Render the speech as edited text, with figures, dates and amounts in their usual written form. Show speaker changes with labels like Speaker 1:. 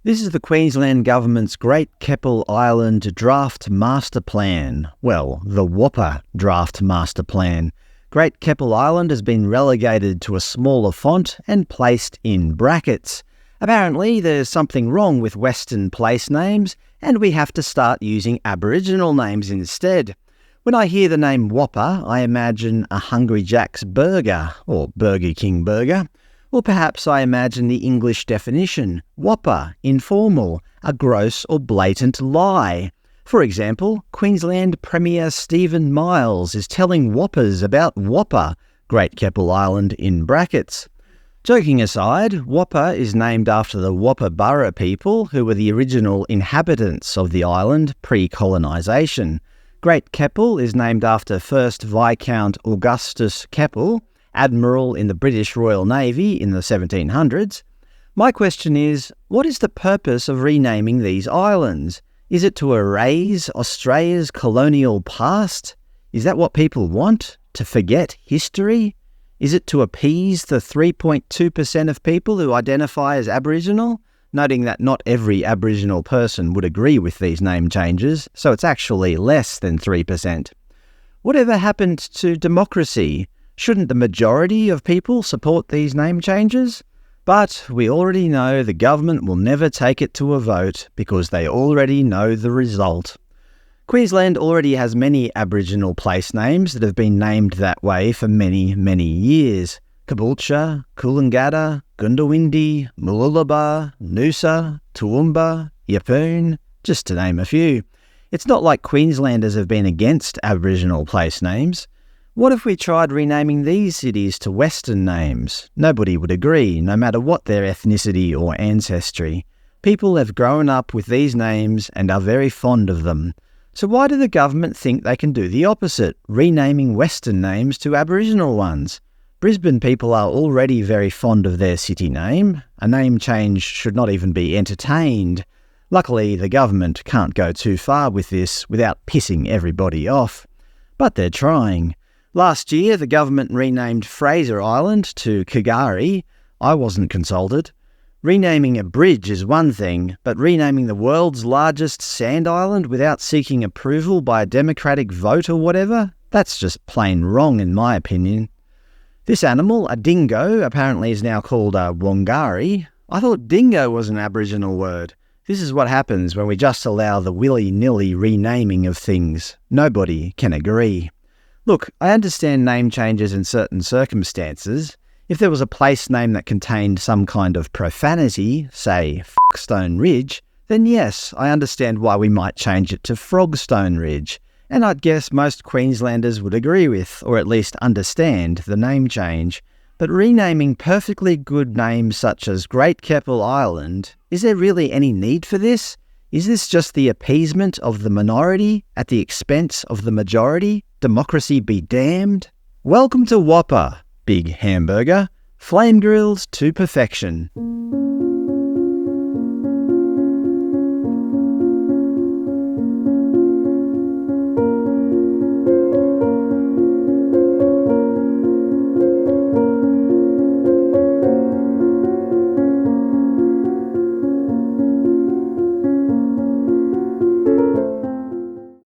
Speaker 1: This is the Queensland Government's Great Keppel Island Draft Master Plan. Well, the Woppa Draft Master Plan. Great Keppel Island has been relegated to a smaller font and placed in brackets. Apparently, there's something wrong with Western place names, and we have to start using Aboriginal names instead. When I hear the name Whopper, I imagine a Hungry Jack's burger, or Burger King burger. Or perhaps I imagine the English definition, Wopper, informal, a gross or blatant lie. For example, Queensland Premier Steven Miles is telling Whoppers about Woppa, Great Keppel Island in brackets. Joking aside, Woppa is named after the Woppaburra People, who were the original inhabitants of the island pre-colonisation. Great Keppel is named after 1st Viscount Augustus Keppel, Admiral in the British Royal Navy in the 1700s. My question is, what is the purpose of renaming these islands? Is it to erase Australia's colonial past? Is that what people want? To forget history? Is it to appease the 3.2% of people who identify as Aboriginal? Noting that not every Aboriginal person would agree with these name changes, so it's actually less than 3%. Whatever happened to democracy? Shouldn't the majority of people support these name changes? But we already know the government will never take it to a vote because they already know the result. Queensland already has many Aboriginal place names that have been named that way for many, many years. Caboolture, Coolangatta, Goondiwindi, Mooloolaba, Noosa, Toowoomba, Yeppoon, just to name a few. It's not like Queenslanders have been against Aboriginal place names. What if we tried renaming these cities to Western names? Nobody would agree, no matter what their ethnicity or ancestry. People have grown up with these names and are very fond of them. So why do the government think they can do the opposite, renaming Western names to Aboriginal ones? Brisbane people are already very fond of their city name. A name change should not even be entertained. Luckily, the government can't go too far with this without pissing everybody off. But they're trying. Last year, the government renamed Fraser Island to K'gari. I wasn't consulted. Renaming a bridge is one thing, but renaming the world's largest sand island without seeking approval by a democratic vote or whatever, that's just plain wrong in my opinion. This animal, a dingo, apparently is now called a Wangari. I thought dingo was an Aboriginal word. This is what happens when we just allow the willy-nilly renaming of things. Nobody can agree. Look, I understand name changes in certain circumstances. If there was a place name that contained some kind of profanity, say Fuckstone Ridge, then yes, I understand why we might change it to Frogstone Ridge. And I'd guess most Queenslanders would agree with, or at least understand, the name change. But renaming perfectly good names such as Great Keppel Island, is there really any need for this? Is this just the appeasement of the minority at the expense of the majority? Democracy be damned. Welcome to Whopper, big hamburger, flame grilled to perfection.